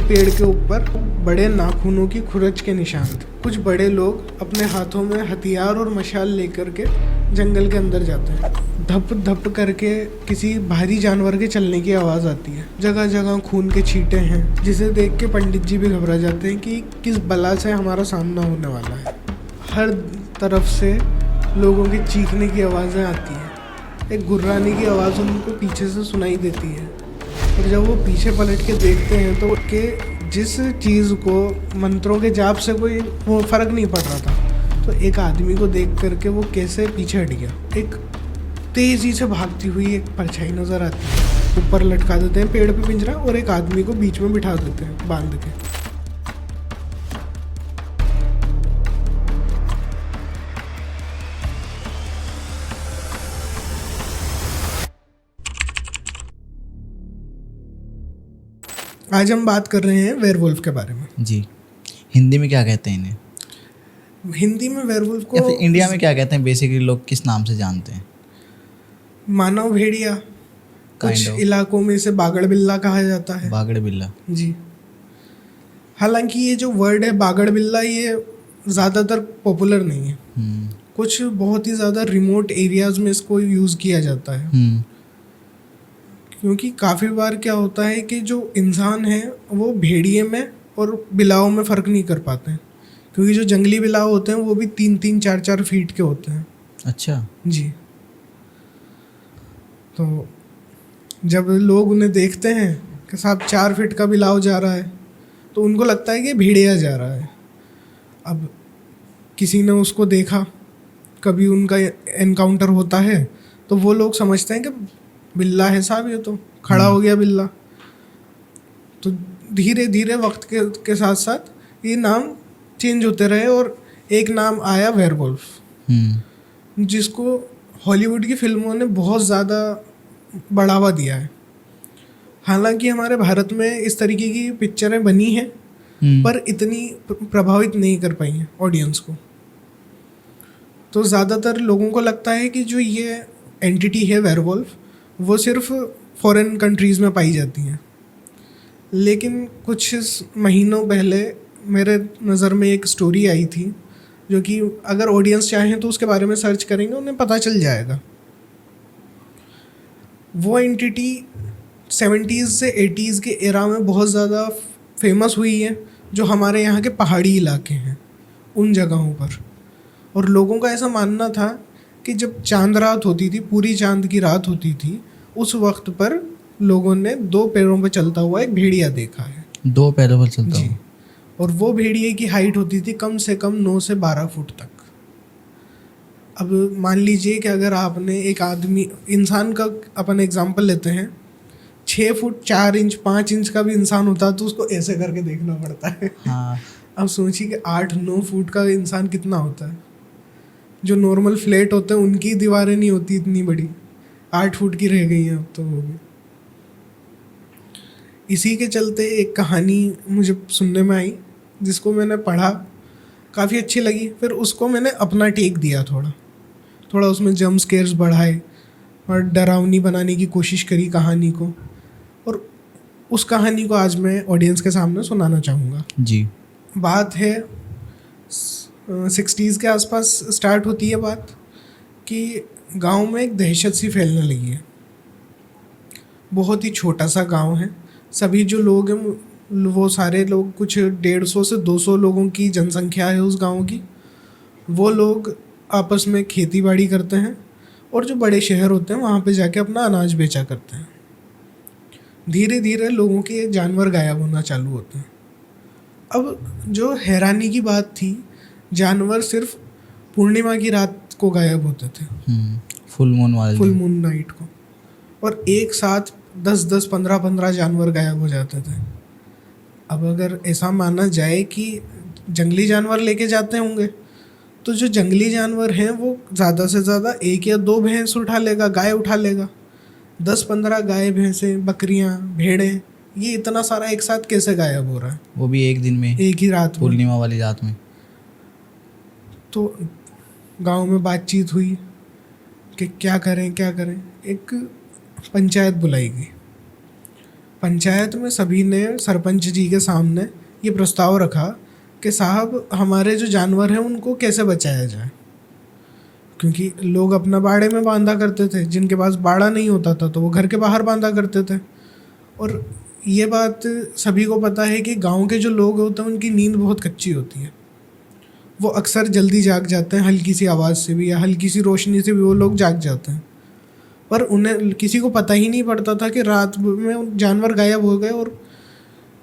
पेड़ के ऊपर बड़े नाखूनों की खुरच के निशान थे। कुछ बड़े लोग अपने हाथों में हथियार और मशाल लेकर के जंगल के अंदर जाते हैं। धप धप करके किसी भारी जानवर के चलने की आवाज़ आती है। जगह जगह खून के छींटे हैं, जिसे देख के पंडित जी भी घबरा जाते हैं कि किस बला से हमारा सामना होने वाला है। हर तरफ से लोगों के चीखने की आवाज़ें आती हैं। एक गुर्राने की आवाज़ उनको पीछे से सुनाई देती है, और जब वो पीछे पलट के देखते हैं तो के जिस चीज़ को मंत्रों के जाप से कोई वो फ़र्क नहीं पड़ रहा था, तो एक आदमी को देख करके वो कैसे पीछे हट गया। एक तेज़ी से भागती हुई एक परछाई नज़र आती है। ऊपर लटका देते हैं पेड़ पे पिंजरा और एक आदमी को बीच में बिठा देते हैं बांध के। आज हम बात कर रहे हैं वेयरवुल्फ के बारे में। जी, हिंदी में क्या कहते हैं इन्हें? हिंदी में वेयरवुल्फ को, या फिर इंडिया में क्या कहते हैं? बेसिकली लोग किस नाम से जानते हैं? मानव भेड़िया, कुछ इलाकों में इसे बागड़ बिल्ला कहा जाता है। बागड़ बिल्ला जी। हालांकि ये जो वर्ड है बागड़ बिल्ला, ये ज़्यादातर पॉपुलर नहीं है। कुछ बहुत ही ज़्यादा रिमोट एरियाज़ में इसको यूज़ किया जाता है। क्योंकि काफ़ी बार क्या होता है कि जो इंसान है वो भेड़िए में और बिलाओं में फ़र्क नहीं कर पाते हैं, क्योंकि जो जंगली बिलाव होते हैं वो भी 3-3, 4-4 फीट के होते हैं। अच्छा जी। तो जब लोग उन्हें देखते हैं कि साहब 4 फीट का बिलाव जा रहा है, तो उनको लगता है कि भेड़िया जा रहा है। अब किसी ने उसको देखा, कभी उनका एनकाउंटर होता है, तो वो लोग समझते हैं कि बिल्ला है साहब, ये तो खड़ा हो गया बिल्ला। तो धीरे धीरे वक्त के साथ साथ ये नाम चेंज होते रहे और एक नाम आया वेयरवुल्फ, जिसको हॉलीवुड की फिल्मों ने बहुत ज़्यादा बढ़ावा दिया है। हालांकि हमारे भारत में इस तरीके की पिक्चरें बनी हैं, पर इतनी प्रभावित नहीं कर पाई हैं ऑडियंस को। तो ज़्यादातर लोगों को लगता है कि जो ये एंटिटी है वेयरवुल्फ, वो सिर्फ फॉरेन कंट्रीज़ में पाई जाती हैं। लेकिन कुछ महीनों पहले मेरे नज़र में एक स्टोरी आई थी, जो कि अगर ऑडियंस चाहें तो उसके बारे में सर्च करेंगे, उन्हें पता चल जाएगा। वो एंटिटी 70s से 80s के एरा में बहुत ज़्यादा फेमस हुई है, जो हमारे यहाँ के पहाड़ी इलाके हैं उन जगहों पर। और लोगों का ऐसा मानना था कि जब चांद रात होती थी, पूरी चांद की रात होती थी, उस वक्त पर लोगों ने 2 पैरों पर चलता हुआ एक भेड़िया देखा है। 2 पैरों पर चलता हुआ? और वो भेड़िए की हाइट होती थी कम से कम 9 से 12 फुट तक। अब मान लीजिए कि अगर आपने एक आदमी, इंसान का अपन एग्जांपल लेते हैं, 6 फुट 4 इंच 5 इंच का भी इंसान होता तो उसको ऐसे करके देखना पड़ता है। हाँ। अब सोचिए कि 8-9 फुट का इंसान कितना होता है। जो नॉर्मल फ्लैट होते हैं उनकी दीवारें नहीं होती इतनी बड़ी, 8 फुट की रह गई हैं अब तो वो भी। इसी के चलते एक कहानी मुझे सुनने में आई, जिसको मैंने पढ़ा, काफ़ी अच्छी लगी। फिर उसको मैंने अपना टेक दिया, थोड़ा उसमें जंप स्केयर्स बढ़ाए और डरावनी बनाने की कोशिश करी कहानी को। और उस कहानी को आज मैं ऑडियंस के सामने सुनाना चाहूँगा। जी। बात है 60s के आसपास स्टार्ट होती है बात, कि गांव में एक दहशत सी फैलने लगी है। बहुत ही छोटा सा गांव है। सभी जो लोग हैं वो सारे लोग, कुछ 150 से 200 लोगों की जनसंख्या है उस गांव की। वो लोग आपस में खेती बाड़ी करते हैं, और जो बड़े शहर होते हैं वहाँ पे जाके अपना अनाज बेचा करते हैं। धीरे धीरे लोगों के जानवर गायब होना चालू होते हैं। अब जो हैरानी की बात थी, जानवर सिर्फ पूर्णिमा की रात को गायब होते थे, फुल मून नाइट को, और एक साथ 10-10, 15-15 जानवर गायब हो जाते थे। अब अगर ऐसा माना जाए कि जंगली जानवर लेके जाते होंगे, तो जो जंगली जानवर हैं वो ज़्यादा से ज़्यादा 1 या 2 भैंस उठा लेगा, गाय उठा लेगा। 10-15 गाय, भैंसें, बकरियां, भेड़ें, ये इतना सारा एक साथ कैसे गायब हो रहा है? वो भी एक दिन में, एक ही रात में, पूर्णिमा वाली रात में। तो गांव में बातचीत हुई कि क्या करें। एक पंचायत बुलाई गई। पंचायत में सभी ने सरपंच जी के सामने ये प्रस्ताव रखा कि साहब हमारे जो जानवर हैं उनको कैसे बचाया जाए, क्योंकि लोग अपना बाड़े में बांधा करते थे, जिनके पास बाड़ा नहीं होता था तो वो घर के बाहर बांधा करते थे। और ये बात सभी को पता है कि गांव के जो लोग होते हैं उनकी नींद बहुत कच्ची होती है, वो अक्सर जल्दी जाग जाते हैं, हल्की सी आवाज़ से भी या हल्की सी रोशनी से भी वो लोग जाग जाते हैं। पर उन्हें किसी को पता ही नहीं पड़ता था कि रात में जानवर गायब हो गए और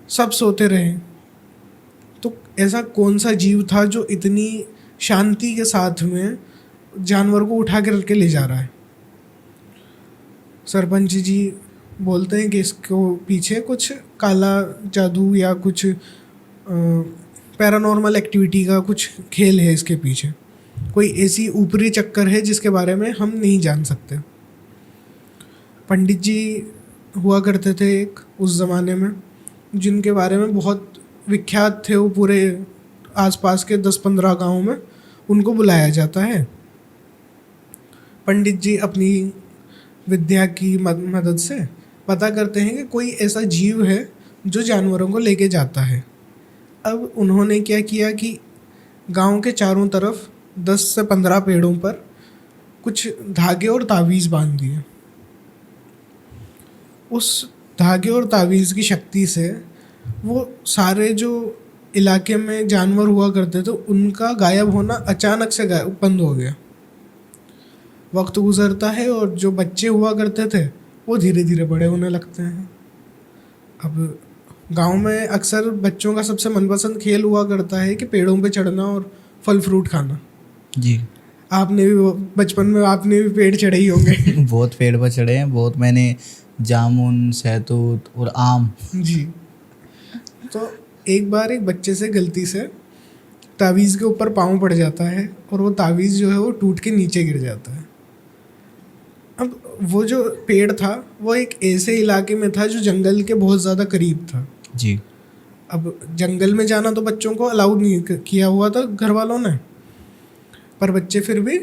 सब सोते रहे। तो ऐसा कौन सा जीव था जो इतनी शांति के साथ में जानवर को उठा के ले जा रहा है? सरपंच जी बोलते हैं कि इसको पीछे कुछ काला जादू या कुछ पैरानॉर्मल एक्टिविटी का कुछ खेल है, इसके पीछे कोई ऐसी ऊपरी चक्कर है जिसके बारे में हम नहीं जान सकते। पंडित जी हुआ करते थे एक उस ज़माने में, जिनके बारे में बहुत विख्यात थे, वो पूरे आसपास के 10-15 गाँव में उनको बुलाया जाता है। पंडित जी अपनी विद्या की मदद से पता करते हैं कि कोई ऐसा जीव है जो जानवरों को लेके जाता है। अब उन्होंने क्या किया कि गांव के चारों तरफ 10 से 15 पेड़ों पर कुछ धागे और तावीज़ बांध दिए। उस धागे और तावीज़ की शक्ति से वो सारे जो इलाके में जानवर हुआ करते थे उनका गायब होना अचानक से बंद हो गया। वक्त गुजरता है और जो बच्चे हुआ करते थे वो धीरे धीरे बड़े होने लगते हैं। अब गांव में अक्सर बच्चों का सबसे मनपसंद खेल हुआ करता है कि पेड़ों पे चढ़ना और फल फ्रूट खाना। जी, आपने भी बचपन में आपने भी पेड़ चढ़े ही होंगे। बहुत पेड़ पर चढ़े हैं, बहुत मैंने जामुन, सहतूत और आम। जी। तो एक बार एक बच्चे से गलती से तावीज़ के ऊपर पाँव पड़ जाता है और वो तावीज़ जो है वो टूट के नीचे गिर जाता है। अब वो जो पेड़ था वो एक ऐसे इलाके में था जो जंगल के बहुत ज़्यादा करीब था। जी। अब जंगल में जाना तो बच्चों को अलाउड नहीं किया हुआ था घर वालों ने, पर बच्चे फिर भी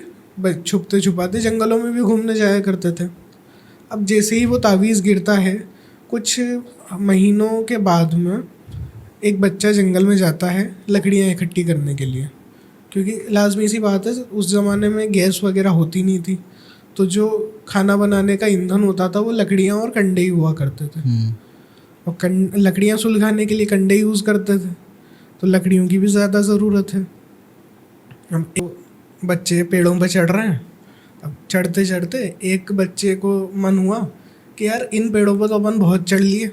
छुपते छुपाते जंगलों में भी घूमने जाया करते थे। अब जैसे ही वो तावीज़ गिरता है, कुछ महीनों के बाद में एक बच्चा जंगल में जाता है लकड़ियाँ इकट्ठी करने के लिए, क्योंकि लाजमी सी बात है उस ज़माने में गैस वगैरह होती नहीं थी, तो जो खाना बनाने का ईंधन होता था वो लकड़ियाँ और कंडे ही हुआ करते थे। और लकड़ियाँ सुलगाने के लिए कंडे यूज़ करते थे, तो लकड़ियों की भी ज़्यादा ज़रूरत है। अब बच्चे पेड़ों पर चढ़ रहे हैं। अब चढ़ते चढ़ते एक बच्चे को मन हुआ कि यार इन पेड़ों पर तो अपन बहुत चढ़ लिए,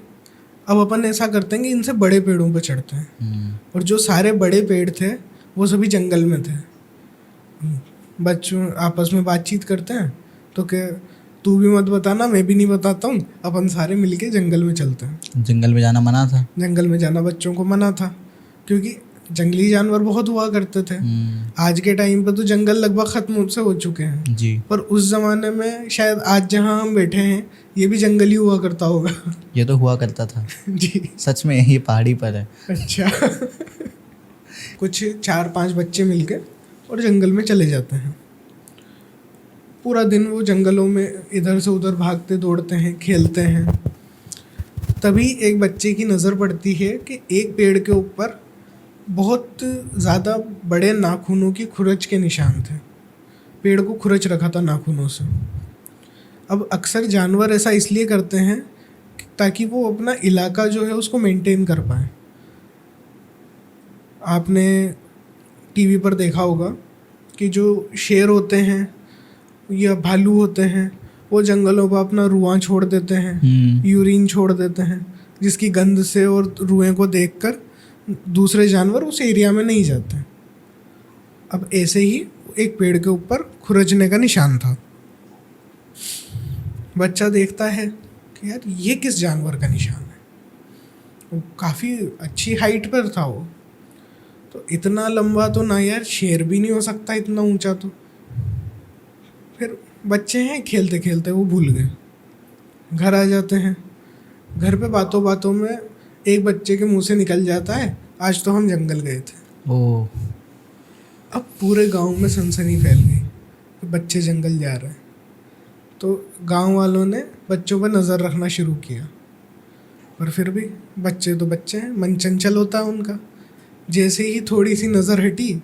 अब अपन ऐसा करते हैं कि इनसे बड़े पेड़ों पर चढ़ते हैं। और जो सारे बड़े पेड़ थे वो सभी जंगल में थे। बच्चों आपस में बातचीत करते हैं तो क्या तू भी मत बताना, मैं भी नहीं बताता हूँ, अपन सारे मिलके जंगल में चलते हैं। जंगल में जाना मना था। जंगल में जाना बच्चों को मना था, क्योंकि जंगली जानवर बहुत हुआ करते थे। आज के टाइम पे तो जंगल लगभग ख़त्म से हो चुके हैं जी। पर उस ज़माने में शायद आज जहाँ हम बैठे हैं ये भी जंगल ही हुआ करता होगा। ये तो हुआ करता था। जी सच में ये पहाड़ी पर है। अच्छा। कुछ 4-5 बच्चे मिलके और जंगल में चले जाते हैं। पूरा दिन वो जंगलों में इधर से उधर भागते दौड़ते हैं, खेलते हैं। तभी एक बच्चे की नज़र पड़ती है कि एक पेड़ के ऊपर बहुत ज़्यादा बड़े नाखूनों की खुरच के निशान थे। पेड़ को खुरच रखा था नाखूनों से। अब अक्सर जानवर ऐसा इसलिए करते हैं ताकि वो अपना इलाका जो है उसको मेंटेन कर पाए। आपने टीवी पर देखा होगा कि जो शेर होते हैं या भालू होते हैं वो जंगलों पर अपना रुआं छोड़ देते हैं, यूरिन छोड़ देते हैं, जिसकी गंध से और रुएं को देखकर दूसरे जानवर उस एरिया में नहीं जाते। अब ऐसे ही एक पेड़ के ऊपर खुरचने का निशान था। बच्चा देखता है कि यार ये किस जानवर का निशान है। वो काफ़ी अच्छी हाइट पर था वो, तो इतना लंबा तो ना यार शेर भी नहीं हो सकता इतना ऊंचा। तो फिर बच्चे हैं खेलते खेलते वो भूल गए, घर आ जाते हैं। घर पे बातों बातों में एक बच्चे के मुंह से निकल जाता है आज तो हम जंगल गए थे। ओह। अब पूरे गांव में सनसनी फैल गई कि बच्चे जंगल जा रहे हैं। तो गांव वालों ने बच्चों पर नज़र रखना शुरू किया पर फिर भी बच्चे तो बच्चे हैं, मन चंचल होता है उनका। जैसे ही थोड़ी सी नज़र हटी,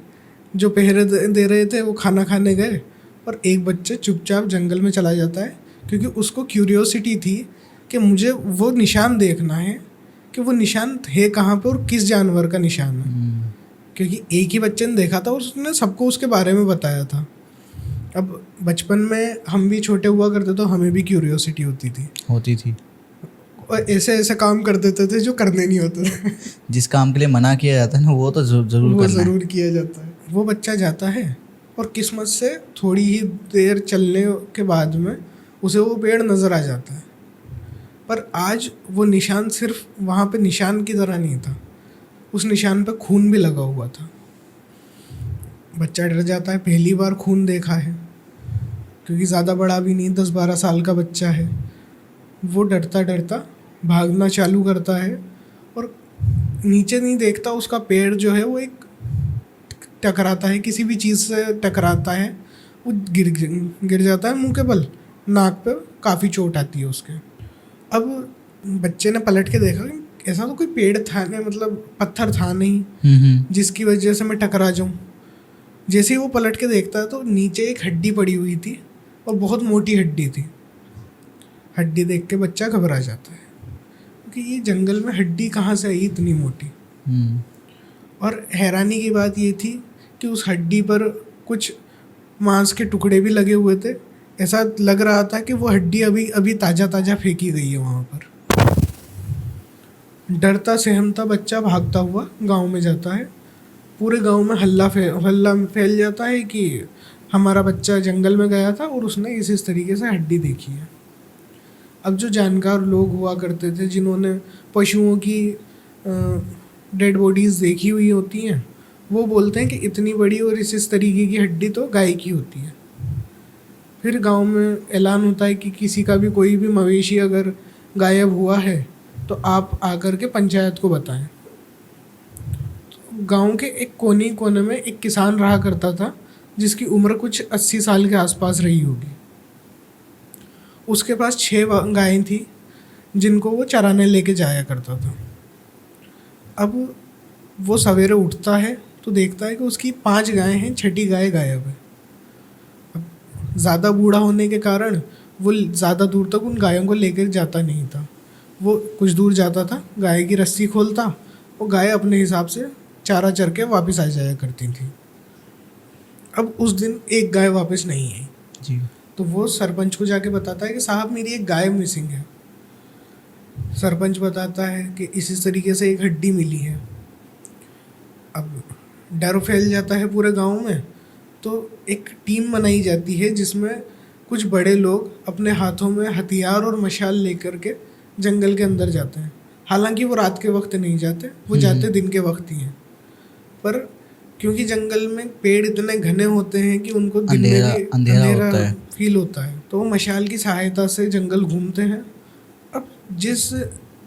जो पहरे दे रहे थे वो खाना खाने गए, और एक बच्चे चुपचाप जंगल में चला जाता है, क्योंकि उसको क्यूरियोसिटी थी कि मुझे वो निशान देखना है कि वो निशान है कहाँ पे और किस जानवर का निशान है। क्योंकि एक ही बच्चे ने देखा था और उसने सबको उसके बारे में बताया था। अब बचपन में हम भी छोटे हुआ करते तो हमें भी क्यूरियोसिटी होती थी और ऐसे ऐसे काम कर देते थे जो करने नहीं होते थे। जिस काम के लिए मना किया जाता है ना वो तो जरूर वो करना है। ज़रूर किया जाता है। वो बच्चा जाता है और किस्मत से थोड़ी ही देर चलने के बाद में उसे वो पेड़ नज़र आ जाता है। पर आज वो निशान सिर्फ वहाँ पे निशान की तरह नहीं था, उस निशान पे खून भी लगा हुआ था। बच्चा डर जाता है, पहली बार खून देखा है, क्योंकि ज़्यादा बड़ा भी नहीं, 10-12 साल का बच्चा है। वो डरता डरता भागना चालू करता है और नीचे नहीं देखता, उसका पैर जो है वो एक टकराता है, किसी भी चीज़ से टकराता है, वो गिर जाता है मुंह के बल, नाक पे काफ़ी चोट आती है उसके। अब बच्चे ने पलट के देखा कि ऐसा तो कोई पेड़ था नहीं, मतलब पत्थर था नहीं जिसकी वजह से मैं टकरा जाऊँ। जैसे ही वो पलट के देखता है तो नीचे एक हड्डी पड़ी हुई थी और बहुत मोटी हड्डी थी। हड्डी देख के बच्चा घबरा जाता है, क्योंकि ये जंगल में हड्डी कहाँ से आई इतनी मोटी। और हैरानी की बात ये थी कि उस हड्डी पर कुछ मांस के टुकड़े भी लगे हुए थे। ऐसा लग रहा था कि वो हड्डी अभी अभी ताज़ा ताज़ा फेंकी गई है वहाँ पर। डरता सहमता बच्चा भागता हुआ गांव में जाता है। पूरे गांव में हल्ला फैल जाता है कि हमारा बच्चा जंगल में गया था और उसने इस तरीके से हड्डी देखी है। अब जो जानकार लोग हुआ करते थे, जिन्होंने पशुओं की डेड बॉडीज़ देखी हुई होती हैं, वो बोलते हैं कि इतनी बड़ी और इस तरीके की हड्डी तो गाय की होती है। फिर गांव में ऐलान होता है कि किसी का भी कोई भी मवेशी अगर गायब हुआ है तो आप आकर के पंचायत को बताएं। गांव के एक कोने में एक किसान रहा करता था, जिसकी उम्र कुछ 80 साल के आसपास रही होगी। उसके पास 6 गायें थी जिनको वो चराने लेके जाया करता था। अब वो सवेरे उठता है तो देखता है कि उसकी 5 गायें हैं, 6ठी गाय गायब है। अब ज़्यादा बूढ़ा होने के कारण वो ज़्यादा दूर तक उन गायों को लेकर जाता नहीं था। वो कुछ दूर जाता था, गाय की रस्सी खोलता, वो गाय अपने हिसाब से चारा चर के वापस आ जाया करती थी। अब उस दिन एक गाय वापस नहीं आई जी। तो वो सरपंच को जाके बताता है कि साहब मेरी एक गाय मिसिंग है। सरपंच बताता है कि इसी तरीके से एक हड्डी मिली है। अब डर फैल जाता है पूरे गांव में, तो एक टीम बनाई जाती है जिसमें कुछ बड़े लोग अपने हाथों में हथियार और मशाल लेकर के जंगल के अंदर जाते हैं। हालांकि वो रात के वक्त नहीं जाते, वो जाते दिन के वक्त ही हैं। पर क्योंकि जंगल में पेड़ इतने घने होते हैं कि उनको दिन में भी अंधेरा फील होता है, तो वो मशाल की सहायता से जंगल घूमते हैं। अब जिस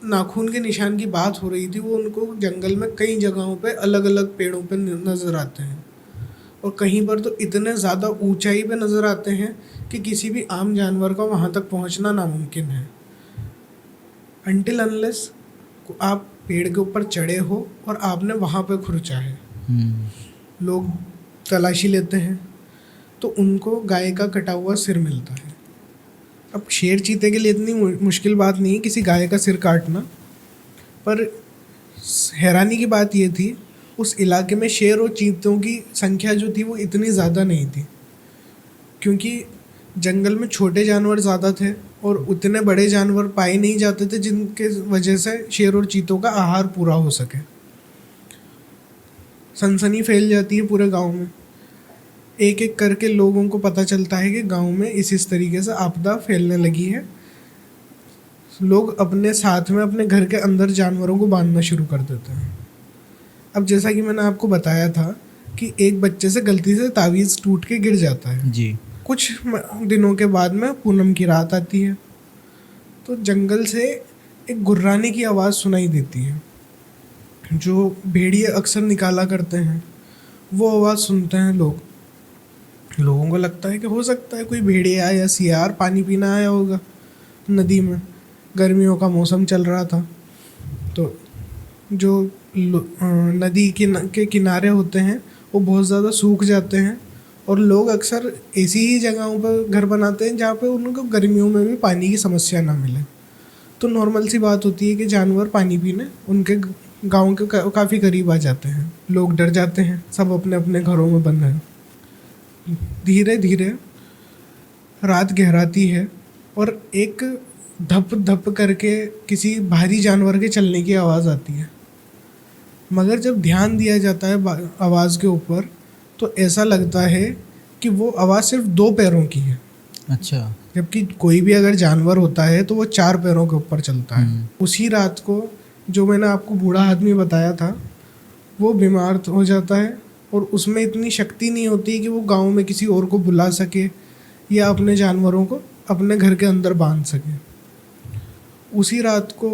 नाखून के निशान की बात हो रही थी, वो उनको जंगल में कई जगहों पे अलग अलग पेड़ों पे नज़र आते हैं, और कहीं पर तो इतने ज़्यादा ऊंचाई पे नज़र आते हैं कि किसी भी आम जानवर का वहाँ तक पहुँचना नामुमकिन है। अनटिल अनलेस आप पेड़ के ऊपर चढ़े हो और आपने वहाँ पे खुरचा है। लोग तलाशी लेते हैं तो उनको गाय का कटा हुआ सिर मिलता है। अब शेर चीते के लिए इतनी मुश्किल बात नहीं है किसी गाय का सिर काटना, पर हैरानी की बात ये थी उस इलाके में शेर और चीतों की संख्या जो थी वो इतनी ज़्यादा नहीं थी, क्योंकि जंगल में छोटे जानवर ज़्यादा थे और उतने बड़े जानवर पाए नहीं जाते थे जिनके वजह से शेर और चीतों का आहार पूरा हो सके। सनसनी फैल जाती है पूरे गांव में। एक एक करके लोगों को पता चलता है कि गांव में इस तरीके से आपदा फैलने लगी है। लोग अपने साथ में अपने घर के अंदर जानवरों को बांधना शुरू कर देते हैं। अब जैसा कि मैंने आपको बताया था कि एक बच्चे से गलती से तावीज़ टूट के गिर जाता है जी। कुछ दिनों के बाद में पूनम की रात आती है तो जंगल से एक गुर्राने की आवाज़ सुनाई देती है, जो भेड़िए अक्सर निकाला करते हैं। वो आवाज़ सुनते हैं लोगों को लगता है कि हो सकता है कोई भेड़िया या सियार पानी पीना आया होगा नदी में। गर्मियों का मौसम चल रहा था तो जो नदी के किनारे होते हैं वो बहुत ज़्यादा सूख जाते हैं, और लोग अक्सर ऐसी ही जगहों पर घर बनाते हैं जहाँ पे उनको गर्मियों में भी पानी की समस्या ना मिले। तो नॉर्मल सी बात होती है कि जानवर पानी पीने उनके गांव के काफ़ी करीब आ जाते हैं। लोग डर जाते हैं, सब अपने अपने घरों में बंद हैं। धीरे धीरे रात गहराती है और एक धप धप करके किसी भारी जानवर के चलने की आवाज़ आती है। मगर जब ध्यान दिया जाता है आवाज़ के ऊपर, तो ऐसा लगता है कि वो आवाज़ सिर्फ 2 पैरों की है। अच्छा। जबकि कोई भी अगर जानवर होता है तो वो 4 पैरों के ऊपर चलता है। उसी रात को जो मैंने आपको बूढ़ा आदमी बताया था, वो बीमार हो जाता है, और उसमें इतनी शक्ति नहीं होती कि वो गांव में किसी और को बुला सके या अपने जानवरों को अपने घर के अंदर बांध सके। उसी रात को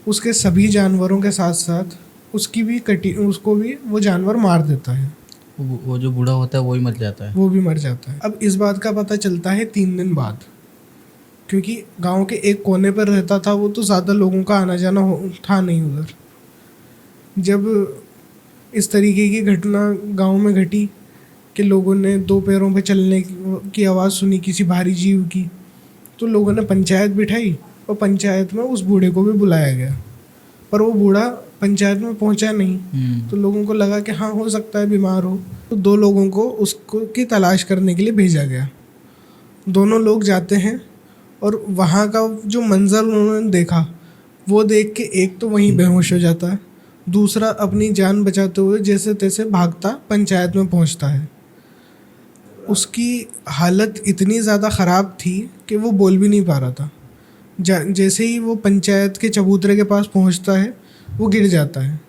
उसके सभी जानवरों के साथ साथ उसको भी वो जानवर मार देता है। वो जो बूढ़ा होता है वो ही मर जाता है। वो भी मर जाता है। अब इस बात का पता चलता है 3 दिन बाद, क्योंकि गांव के एक कोने पर रहता था वो, तो ज़्यादा लोगों का आना जाना था नहीं उधर। जब इस तरीके की घटना गांव में घटी कि लोगों ने 2 पैरों पर चलने की आवाज़ सुनी किसी भारी जीव की, तो लोगों ने पंचायत बिठाई और पंचायत में उस बूढ़े को भी बुलाया गया। पर वो बूढ़ा पंचायत में पहुंचा नहीं। तो लोगों को लगा कि हाँ, हो सकता है बीमार हो। तो 2 लोगों को उसको की तलाश करने के लिए भेजा गया। दोनों लोग जाते हैं और वहाँ का जो मंजर उन्होंने देखा, वो देख के एक तो वहीं बेहोश हो जाता है, दूसरा अपनी जान बचाते हुए जैसे तैसे भागता पंचायत में पहुँचता है। उसकी हालत इतनी ज़्यादा ख़राब थी कि वो बोल भी नहीं पा रहा था। जैसे ही वो पंचायत के चबूतरे के पास पहुंचता है, वो गिर जाता है।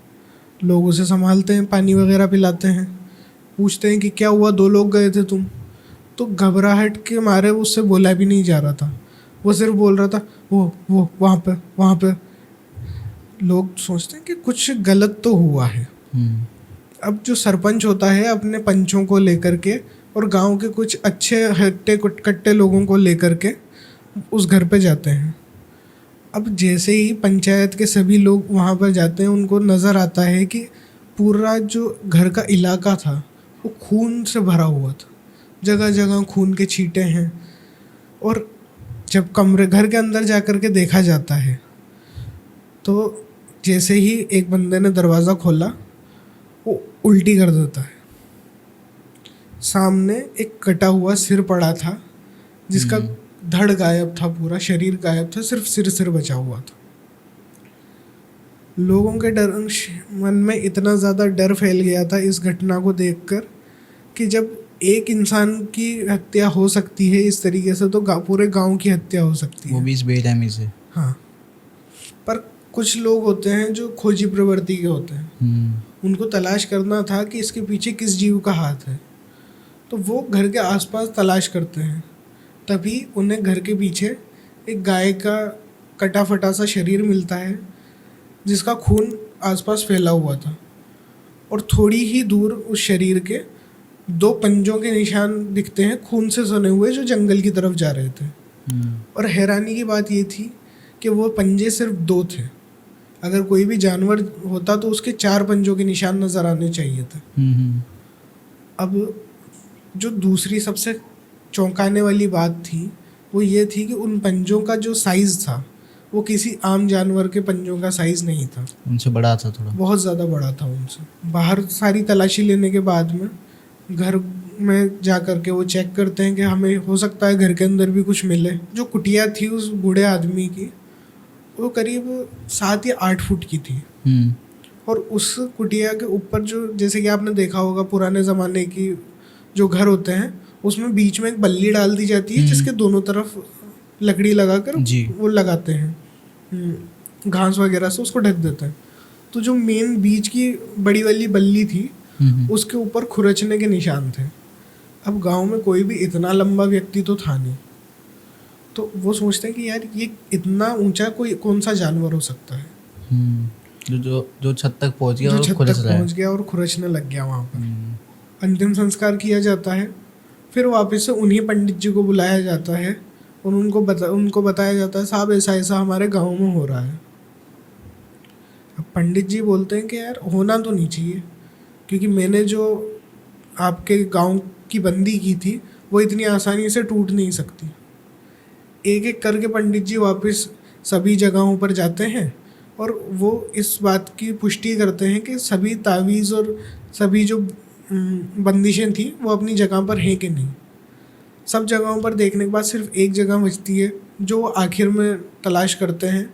लोग उसे संभालते हैं, पानी वगैरह पिलाते हैं, पूछते हैं कि क्या हुआ, 2 लोग गए थे तुम? तो घबराहट के मारे उससे बोला भी नहीं जा रहा था। वो सिर्फ बोल रहा था वो वहाँ पे। लोग सोचते हैं कि कुछ गलत तो हुआ है। अब जो सरपंच होता है अपने पंचों को लेकर के और गांव के कुछ अच्छे हट्टे कट्टे लोगों को लेकर के उस घर पे जाते हैं। अब जैसे ही पंचायत के सभी लोग वहाँ पर जाते हैं, उनको नज़र आता है कि पूरा जो घर का इलाका था वो खून से भरा हुआ था। जगह जगह खून के छींटे हैं। और जब घर के अंदर जा कर के देखा जाता है, तो जैसे ही एक बंदे ने दरवाज़ा खोला, वो उल्टी कर देता है। सामने एक कटा हुआ सिर पड़ा था, जिसका धड़ गायब था, पूरा शरीर गायब था, सिर्फ सिर बचा हुआ था। लोगों के मन में इतना ज़्यादा डर फैल गया था इस घटना को देखकर कि जब एक इंसान की हत्या हो सकती है इस तरीके से, तो पूरे गांव की हत्या हो सकती है, वो भी इस बेरहमी से। हाँ, पर कुछ लोग होते हैं जो खोजी प्रवृत्ति के होते हैं। उनको तलाश करना था कि इसके पीछे किस जीव का हाथ है, तो वो घर के आसपास तलाश करते हैं। तभी उन्हें घर के पीछे एक गाय का कटा फटा सा शरीर मिलता है, जिसका खून आसपास फैला हुआ था, और थोड़ी ही दूर उस शरीर के 2 पंजों के निशान दिखते हैं, खून से सने हुए, जो जंगल की तरफ जा रहे थे। और हैरानी की बात ये थी कि वो पंजे सिर्फ 2 थे। अगर कोई भी जानवर होता तो उसके 4 पंजों के निशान नज़र आने चाहिए थे। अब जो दूसरी सबसे चौंकाने वाली बात थी वो ये थी कि उन पंजों का जो साइज़ था वो किसी आम जानवर के पंजों का साइज़ नहीं था, उनसे बड़ा था, थोड़ा बहुत ज़्यादा बड़ा था उनसे। बाहर सारी तलाशी लेने के बाद में घर में जा कर के वो चेक करते हैं कि हमें हो सकता है घर के अंदर भी कुछ मिले। जो कुटिया थी उस बूढ़े आदमी की, वो करीब 7 या 8 फुट की थी। और उस कुटिया के ऊपर जो, जैसे कि आपने देखा होगा पुराने ज़माने की जो घर होते हैं, उसमें बीच में एक बल्ली डाल दी जाती है, जिसके दोनों तरफ लकड़ी लगाकर वो लगाते हैं, घास वगैरह से उसको ढक देते हैं। तो जो मेन बीच की बड़ी वाली बल्ली थी, उसके ऊपर खुरचने के निशान थे। अब गांव में कोई भी इतना लंबा व्यक्ति तो था नहीं, तो वो सोचते हैं कि यार ये इतना ऊंचा कौन सा जानवर हो सकता है, जो छत तक पहुंच गया और खुरचने लग गया वहाँ पर। अंतिम संस्कार किया जाता है, फिर वापस से उन्हीं पंडित जी को बुलाया जाता है और उनको बताया जाता है, साहब ऐसा ऐसा हमारे गांव में हो रहा है। अब पंडित जी बोलते हैं कि यार होना तो नहीं चाहिए, क्योंकि मैंने जो आपके गांव की बंदी की थी वो इतनी आसानी से टूट नहीं सकती। एक एक करके पंडित जी वापस सभी जगहों पर जाते हैं और वो इस बात की पुष्टि करते हैं कि सभी तावीज़ और सभी जो बंदिशें थी वो अपनी जगह पर हैं कि नहीं। सब जगहों पर देखने के बाद सिर्फ एक जगह बचती है जो वो आखिर में तलाश करते हैं,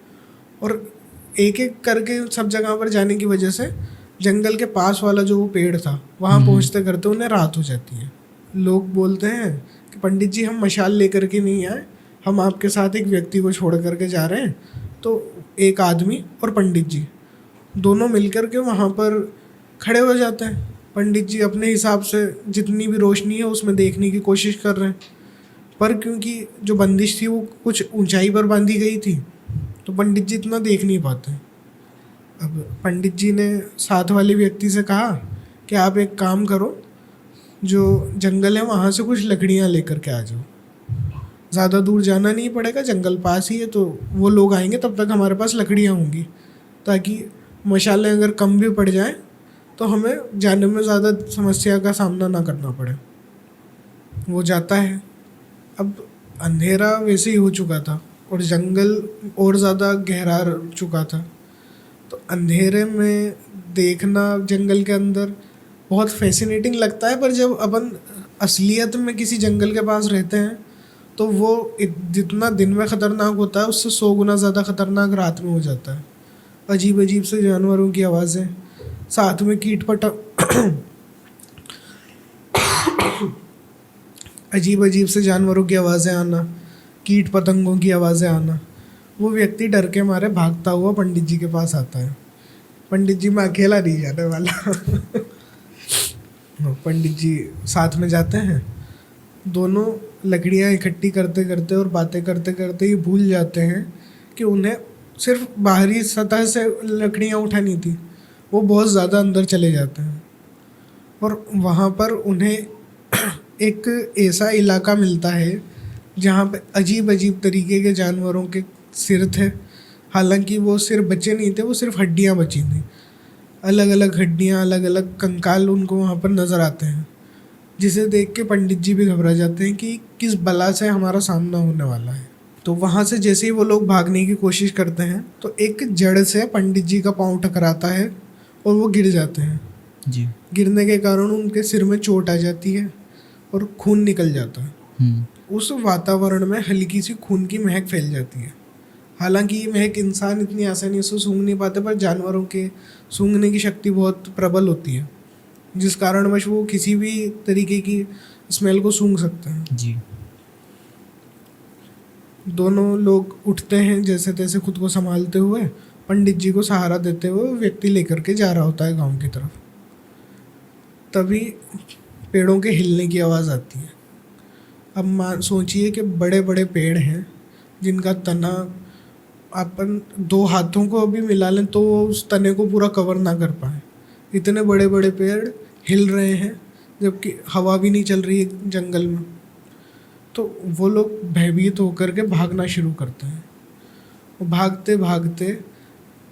और एक एक करके सब जगह पर जाने की वजह से जंगल के पास वाला जो वो पेड़ था वहाँ पहुँचते करते उन्हें रात हो जाती है। लोग बोलते हैं कि पंडित जी हम मशाल लेकर के नहीं आए, हम आपके साथ एक व्यक्ति को छोड़ करके जा रहे हैं। तो एक आदमी और पंडित जी दोनों मिलकर के वहाँ पर खड़े हो जाते हैं। पंडित जी अपने हिसाब से जितनी भी रोशनी है उसमें देखने की कोशिश कर रहे हैं, पर क्योंकि जो बंदिश थी वो कुछ ऊंचाई पर बांधी गई थी तो पंडित जी इतना देख नहीं पाते। अब पंडित जी ने साथ वाले व्यक्ति से कहा कि आप एक काम करो, जो जंगल है वहाँ से कुछ लकड़ियाँ लेकर के आ जाओ, ज़्यादा दूर जाना नहीं पड़ेगा, जंगल पास ही है, तो वो लोग आएंगे तब तक हमारे पास लकड़ियाँ होंगी, ताकि मशालें अगर कम भी पड़ जाएं तो हमें जाने में ज़्यादा समस्या का सामना ना करना पड़े। वो जाता है। अब अंधेरा वैसे ही हो चुका था और जंगल और ज़्यादा गहरा चुका था, तो अंधेरे में देखना जंगल के अंदर बहुत फैसिनेटिंग लगता है, पर जब अपन असलियत में किसी जंगल के पास रहते हैं तो वो जितना दिन में ख़तरनाक होता है उससे 100 गुना ज़्यादा ख़तरनाक रात में हो जाता है। अजीब अजीब से जानवरों की आवाज़ें, साथ में अजीब अजीब से जानवरों की आवाज़ें आना, कीट पतंगों की आवाज़ें आना। वो व्यक्ति डर के मारे भागता हुआ पंडित जी के पास आता है। पंडित जी मैं अकेला नहीं जाने वाला। पंडित जी साथ में जाते हैं। दोनों लकड़ियाँ इकट्ठी करते करते और बातें करते करते ये भूल जाते हैं कि उन्हें सिर्फ बाहरी सतह से लकड़ियाँ उठानी थी। वो बहुत ज़्यादा अंदर चले जाते हैं और वहाँ पर उन्हें एक ऐसा इलाका मिलता है जहाँ पे अजीब अजीब तरीके के जानवरों के सिर थे। हालांकि वो सिर बचे नहीं थे, वो सिर्फ हड्डियाँ बची थी। अलग अलग हड्डियाँ, अलग अलग कंकाल उनको वहाँ पर नज़र आते हैं, जिसे देख के पंडित जी भी घबरा जाते हैं कि किस बला से हमारा सामना होने वाला है। तो वहाँ से जैसे ही वो लोग भागने की कोशिश करते हैं तो एक जड़ से पंडित जी का पाँव टकराता है और वो गिर जाते हैं जी। गिरने के कारण उनके सिर में चोट आ जाती है और खून निकल जाता है। उस वातावरण में हल्की सी खून की महक फैल जाती है। हालांकि ये महक इंसान इतनी आसानी से सूंघ नहीं पाते, पर जानवरों के सूंघने की शक्ति बहुत प्रबल होती है, जिस कारणवश वो किसी भी तरीके की स्मेल को सूंघ सकते हैं। जी। दोनों लोग उठते हैं जैसे तैसे खुद को संभालते हुए, पंडित जी को सहारा देते हुए व्यक्ति लेकर के जा रहा होता है गांव की तरफ। तभी पेड़ों के हिलने की आवाज़ आती है। अब सोचिए कि बड़े बड़े पेड़ हैं जिनका तना अपन 2 हाथों को अभी मिला लें तो वो उस तने को पूरा कवर ना कर पाए। इतने बड़े बड़े पेड़ हिल रहे हैं जबकि हवा भी नहीं चल रही है जंगल में। तो वो लोग भयभीत होकर के भागना शुरू करते हैं। वो भागते भागते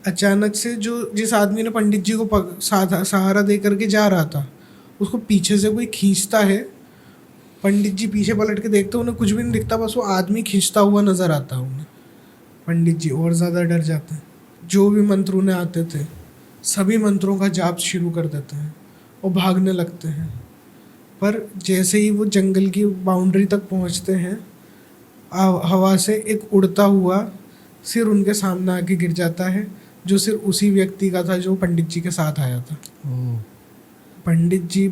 अचानक से जिस आदमी ने पंडित जी को सहारा दे करके जा रहा था उसको पीछे से कोई खींचता है। पंडित जी पीछे पलट के देखते उन्हें कुछ भी नहीं दिखता, बस वो आदमी खींचता हुआ नज़र आता है उन्हें। पंडित जी और ज़्यादा डर जाते हैं। जो भी मंत्र उन्हें आते थे सभी मंत्रों का जाप शुरू कर देते हैं और भागने लगते हैं। पर जैसे ही वो जंगल की बाउंड्री तक पहुंचते हैं, हवा से एक उड़ता हुआ सिर उनके सामने आके गिर जाता है, जो सिर उसी व्यक्ति का था जो पंडित जी के साथ आया था। पंडित जी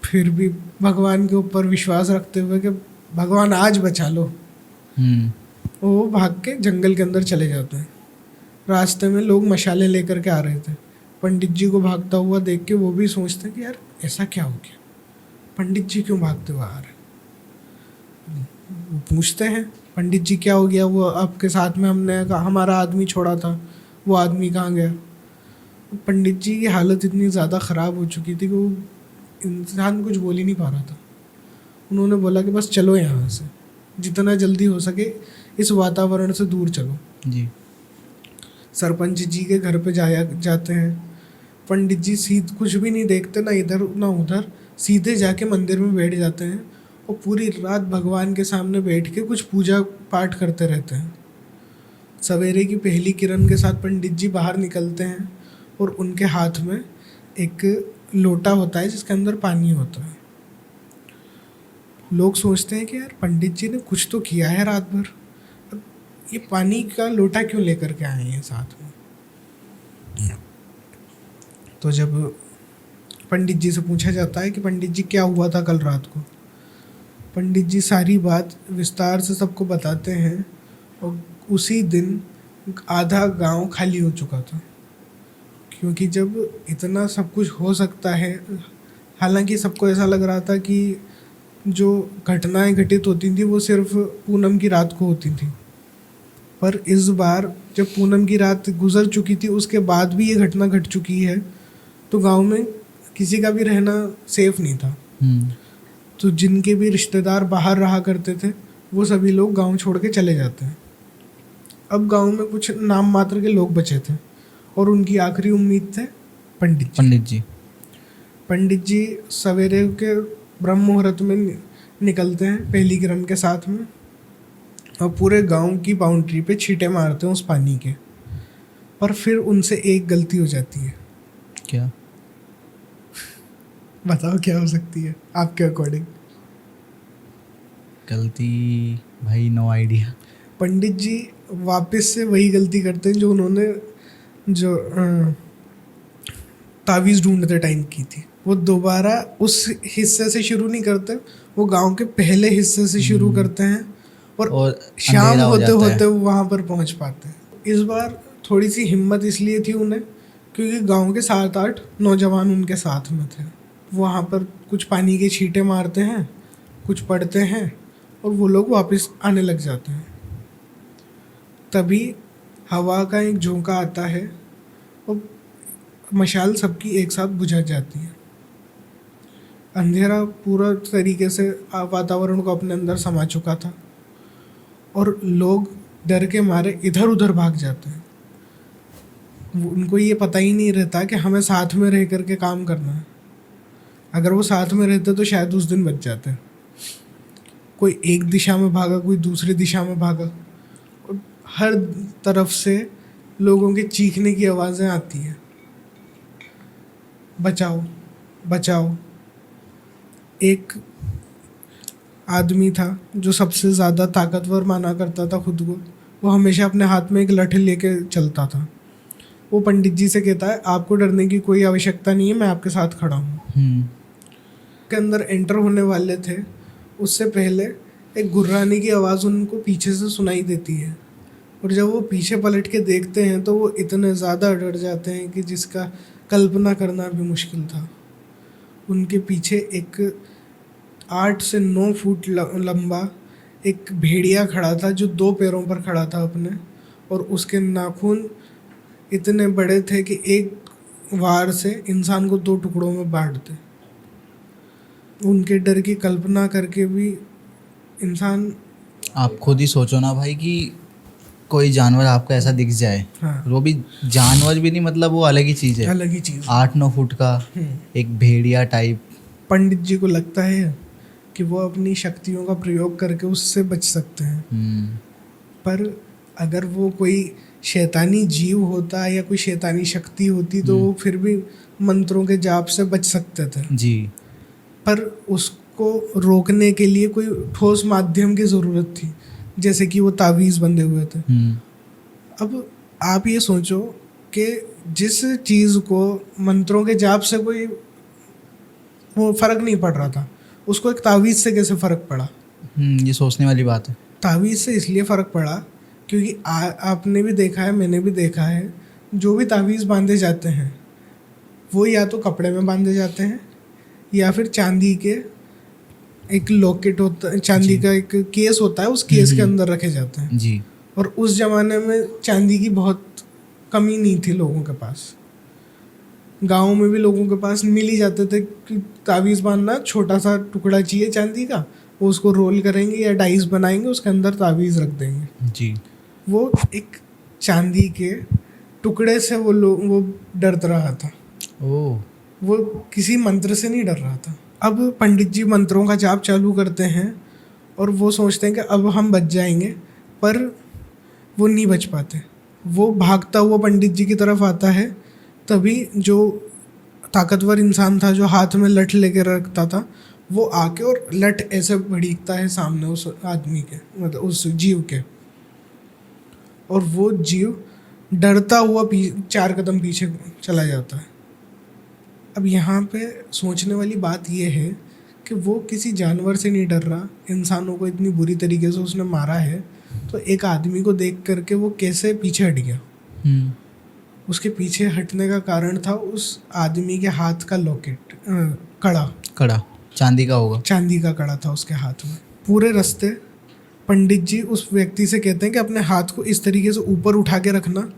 फिर भी भगवान के ऊपर विश्वास रखते हुए कि भगवान आज बचा लो, वो भाग के जंगल के अंदर चले जाते हैं। रास्ते में लोग मशाले लेकर के आ रहे थे। पंडित जी को भागता हुआ देख के वो भी सोचते कि यार ऐसा क्या हो गया, पंडित जी क्यों भागते हुए आ रहे। पूछते हैं पंडित जी क्या हो गया, वो आपके साथ में हमने हमारा आदमी छोड़ा था, वो आदमी कहाँ गया। पंडित जी की हालत इतनी ज़्यादा ख़राब हो चुकी थी कि वो इंसान कुछ बोल ही नहीं पा रहा था। उन्होंने बोला कि बस चलो यहाँ से, जितना जल्दी हो सके इस वातावरण से दूर चलो। जी। सरपंच जी के घर पे जाते हैं। पंडित जी सीधे कुछ भी नहीं देखते, ना इधर ना उधर, सीधे जाके मंदिर में बैठ जाते हैं और पूरी रात भगवान के सामने बैठ के कुछ पूजा पाठ करते रहते हैं। सवेरे की पहली किरण के साथ पंडित जी बाहर निकलते हैं और उनके हाथ में एक लोटा होता है जिसके अंदर पानी होता है। लोग सोचते हैं कि यार पंडित जी ने कुछ तो किया है रात भर, अब ये पानी का लोटा क्यों लेकर के आए हैं साथ में। तो जब पंडित जी से पूछा जाता है कि पंडित जी क्या हुआ था कल रात को, पंडित जी सारी बात विस्तार से सबको बताते हैं और उसी दिन आधा गांव खाली हो चुका था। क्योंकि जब इतना सब कुछ हो सकता है, हालांकि सबको ऐसा लग रहा था कि जो घटनाएं घटित होती थी वो सिर्फ पूनम की रात को होती थी, पर इस बार जब पूनम की रात गुजर चुकी थी उसके बाद भी ये घटना घट चुकी है, तो गांव में किसी का भी रहना सेफ नहीं था। तो जिनके भी रिश्तेदार बाहर रहा करते थे वो सभी लोग गांव छोड़ के चले जाते हैं। अब गांव में कुछ नाम मात्र के लोग बचे थे और उनकी आखिरी उम्मीद थे पंडित जी सवेरे के ब्रह्म मुहूर्त में निकलते हैं पहली किरण के साथ में और पूरे गांव की बाउंड्री पे छींटे मारते हैं उस पानी के। पर फिर उनसे एक गलती हो जाती है। क्या? बताओ क्या हो सकती है आपके अकॉर्डिंग? गलती भाई नो आइडिया। पंडित जी वापस से वही गलती करते हैं जो उन्होंने जो तावीज़ ढूंढते टाइम की थी। वो दोबारा उस हिस्से से शुरू नहीं करते, वो गांव के पहले हिस्से से शुरू करते हैं और शाम होते होते वो वहाँ पर पहुँच पाते हैं। इस बार थोड़ी सी हिम्मत इसलिए थी उन्हें क्योंकि गांव के 7-8 नौजवान उनके साथ में थे। वहाँ पर कुछ पानी के छींटे मारते हैं, कुछ पड़ते हैं और वो लोग वापस आने लग जाते हैं। तभी हवा का एक झोंका आता है और मशाल सबकी एक साथ बुझा जाती है। अंधेरा पूरा तरीके से वातावरण को अपने अंदर समा चुका था और लोग डर के मारे इधर उधर भाग जाते हैं। उनको ये पता ही नहीं रहता कि हमें साथ में रह कर के काम करना है। अगर वो साथ में रहते तो शायद उस दिन बच जाते। कोई एक दिशा में भागा, कोई दूसरी दिशा में भागा और हर तरफ से लोगों के चीखने की आवाज़ें आती हैं, बचाओ बचाओ। एक आदमी था जो सबसे ज़्यादा ताकतवर माना करता था खुद को, वो हमेशा अपने हाथ में एक लाठी लेके चलता था। वो पंडित जी से कहता है आपको डरने की कोई आवश्यकता नहीं है, मैं आपके साथ खड़ा हूँ। के अंदर एंटर होने वाले थे उससे पहले एक गुर्राने की आवाज़ उनको पीछे से सुनाई देती है और जब वो पीछे पलट के देखते हैं तो वो इतने ज़्यादा डर जाते हैं कि जिसका कल्पना करना भी मुश्किल था। उनके पीछे एक 8 से 9 फुट लंबा एक भेड़िया खड़ा था जो 2 पैरों पर खड़ा था अपने, और उसके नाखून इतने बड़े थे कि एक वार से इंसान को 2 टुकड़ों में बांट दे। उनके डर की कल्पना करके भी इंसान, आप खुद ही सोचो ना भाई कि कोई जानवर आपको ऐसा दिख जाए। हाँ, वो भी जानवर भी नहीं, मतलब वो अलग ही चीज़ है, अलग ही चीज़। 8-9 फुट का एक भेड़िया टाइप। पंडित जी को लगता है कि वो अपनी शक्तियों का प्रयोग करके उससे बच सकते हैं, पर अगर वो कोई शैतानी जीव होता या कोई शैतानी शक्ति होती तो वो फिर भी मंत्रों के जाप से बच सकते थे जी। पर उसको रोकने के लिए कोई ठोस माध्यम की ज़रूरत थी, जैसे कि वो तावीज़ बंधे हुए थे। अब आप ये सोचो कि जिस चीज़ को मंत्रों के जाप से कोई वो फ़र्क नहीं पड़ रहा था, उसको एक तावीज़ से कैसे फ़र्क पड़ा? ये सोचने वाली बात है। तावीज़ से इसलिए फ़र्क पड़ा क्योंकि आपने भी देखा है, मैंने भी देखा है, जो भी तावीज़ बांधे जाते हैं वो या तो कपड़े में बांधे जाते हैं या फिर चांदी के एक लॉकेट होता है, चांदी का एक केस होता है, उस केस के अंदर रखे जाते हैं जी। और उस ज़माने में चांदी की बहुत कमी नहीं थी लोगों के पास। गाँव में भी लोगों के पास मिल ही जाते थे कि तावीज़ बांधना, छोटा सा टुकड़ा चाहिए चांदी का, वो उसको रोल करेंगे या डाइस बनाएंगे, उसके अंदर तावीज़ रख देंगे जी। वो एक चांदी के टुकड़े से वो डर रहा था। ओह। वो किसी मंत्र से नहीं डर रहा था। अब पंडित जी मंत्रों का जाप चालू करते हैं और वो सोचते हैं कि अब हम बच जाएंगे, पर वो नहीं बच पाते। वो भागता हुआ पंडित जी की तरफ आता है, तभी जो ताकतवर इंसान था जो हाथ में लठ लेके रखता था, वो आके और लठ ऐसे भड़ीकता है सामने उस आदमी के, मतलब उस जीव के, और वो जीव डरता हुआ 4 कदम पीछे चला जाता है। अब यहाँ पे सोचने वाली बात ये है कि वो किसी जानवर से नहीं डर रहा, इंसानों को इतनी बुरी तरीके से उसने मारा है, तो एक आदमी को देख करके वो कैसे पीछे हट गया। उसके पीछे हटने का कारण था उस आदमी के हाथ का लॉकेट, कड़ा चांदी का होगा। चांदी का कड़ा था उसके हाथ में। पूरे रास्ते पंडित जी उस व्यक्ति से कहते हैं कि अपने हाथ को इस तरीके से ऊपर उठा के रखना,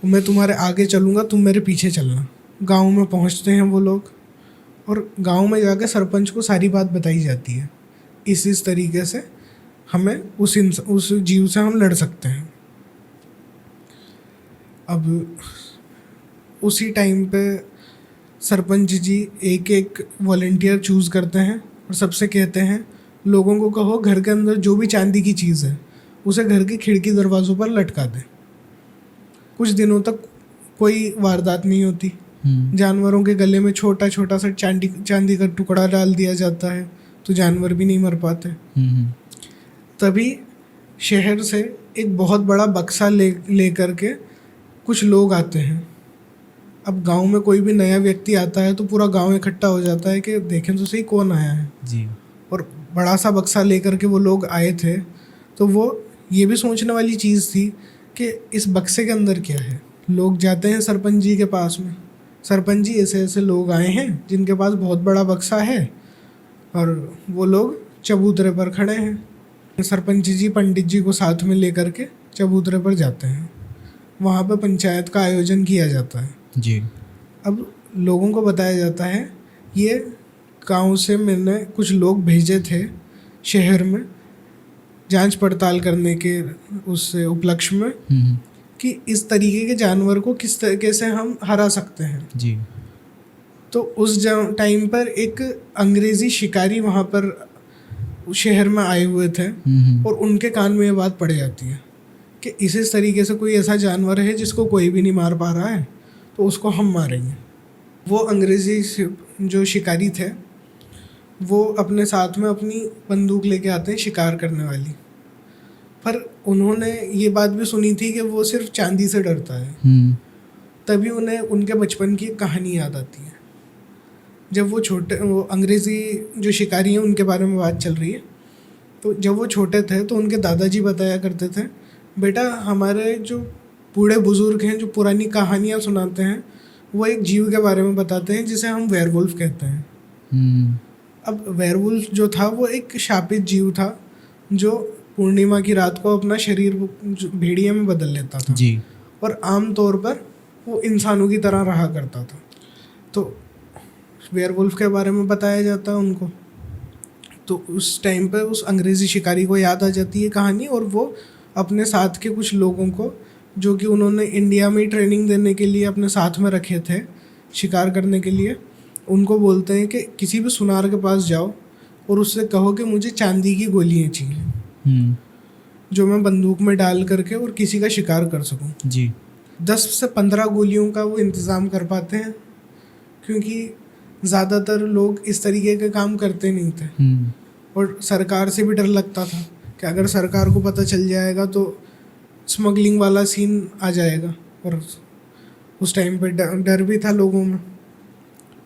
मैं तुम्हारे आगे चलूँगा, तुम मेरे पीछे चलना। गांव में पहुंचते हैं वो लोग, और गांव में जाकर सरपंच को सारी बात बताई जाती है, इस तरीके से हमें उस जीव से हम लड़ सकते हैं। अब उसी टाइम पे सरपंच जी एक एक वॉलंटियर चूज़ करते हैं और सबसे कहते हैं लोगों को कहो घर के अंदर जो भी चांदी की चीज़ है उसे घर की खिड़की दरवाज़ों पर लटका दें। कुछ दिनों तक कोई वारदात नहीं होती। जानवरों के गले में छोटा छोटा सा चांदी का टुकड़ा डाल दिया जाता है, तो जानवर भी नहीं मर पाते। तभी शहर से एक बहुत बड़ा बक्सा ले करके कुछ लोग आते हैं। अब गांव में कोई भी नया व्यक्ति आता है तो पूरा गांव इकट्ठा हो जाता है कि देखें तो सही कौन आया है जी। और बड़ा सा बक्सा लेकर के वो लोग आए थे, तो वो ये भी सोचने वाली चीज़ थी कि इस बक्से के अंदर क्या है। लोग जाते हैं सरपंच जी के पास में, सरपंच जी ऐसे ऐसे लोग आए हैं जिनके पास बहुत बड़ा बक्सा है, और वो लोग चबूतरे पर खड़े हैं। सरपंच जी पंडित जी को साथ में लेकर के चबूतरे पर जाते हैं। वहाँ पे पंचायत का आयोजन किया जाता है जी। अब लोगों को बताया जाता है, ये गांव से मैंने कुछ लोग भेजे थे शहर में जांच पड़ताल करने के उस उपलक्ष्य में कि इस तरीके के जानवर को किस तरीके से हम हरा सकते हैं जी। तो उस टाइम पर एक अंग्रेज़ी शिकारी वहाँ पर शहर में आए हुए थे और उनके कान में ये बात पड़ जाती है कि इस तरीके से कोई ऐसा जानवर है जिसको कोई भी नहीं मार पा रहा है, तो उसको हम मारेंगे। वो अंग्रेज़ी जो शिकारी थे वो अपने साथ में अपनी बंदूक लेके आते हैं शिकार करने वाली, पर उन्होंने ये बात भी सुनी थी कि वो सिर्फ चांदी से डरता है। तभी उन्हें उनके बचपन की एक कहानी याद आती है। जब वो अंग्रेज़ी जो शिकारी हैं उनके बारे में बात चल रही है, तो जब वो छोटे थे तो उनके दादाजी बताया करते थे, बेटा हमारे जो बूढ़े बुज़ुर्ग हैं जो पुरानी कहानियाँ सुनाते हैं वो एक जीव के बारे में बताते हैं जिसे हम वेयरवुल्फ कहते हैं। अब वेयरवुल्फ जो था वो एक शापित जीव था जो पूर्णिमा की रात को अपना शरीर भेड़िया में बदल लेता था जी। और आम तौर पर वो इंसानों की तरह रहा करता था। तो वेयरवुल्फ के बारे में बताया जाता है उनको, तो उस टाइम पे उस अंग्रेज़ी शिकारी को याद आ जाती है कहानी, और वो अपने साथ के कुछ लोगों को जो कि उन्होंने इंडिया में ट्रेनिंग देने के लिए अपने साथ में रखे थे शिकार करने के लिए, उनको बोलते हैं कि किसी भी सुनार के पास जाओ और उससे कहो कि मुझे चांदी की गोलियाँ चाहिए जो मैं बंदूक में डाल करके और किसी का शिकार कर सकूं जी। 10 से 15 गोलियों का वो इंतज़ाम कर पाते हैं, क्योंकि ज़्यादातर लोग इस तरीके के काम करते नहीं थे। और सरकार से भी डर लगता था कि अगर सरकार को पता चल जाएगा तो स्मगलिंग वाला सीन आ जाएगा, और उस टाइम पे डर भी था लोगों में।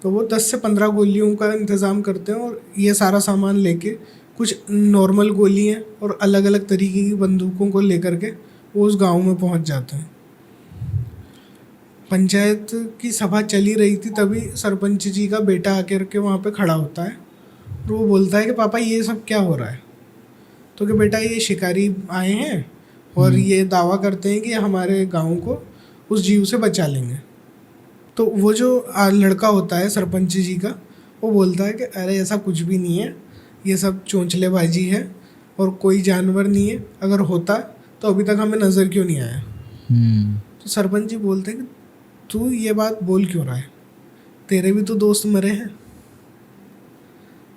तो वो 10 से 15 गोलियों का इंतज़ाम करते हैं और ये सारा सामान लेके कुछ नॉर्मल गोलियाँ और अलग अलग तरीके की बंदूकों को लेकर के वो उस गांव में पहुंच जाते हैं। पंचायत की सभा चली रही थी, तभी सरपंच जी का बेटा आकर के वहाँ पे खड़ा होता है और वो बोलता है कि पापा ये सब क्या हो रहा है। तो कि बेटा ये शिकारी आए हैं और ये दावा करते हैं कि हमारे गांव को उस जीव से बचा लेंगे। तो वो जो लड़का होता है सरपंच जी का, वो बोलता है कि अरे ऐसा कुछ भी नहीं है, ये सब चोंचलेबाजी है और कोई जानवर नहीं है, अगर होता तो अभी तक हमें नज़र क्यों नहीं आया। तो सरपंच जी बोलते कि तू ये बात बोल क्यों रहा है, तेरे भी तो दोस्त मरे हैं।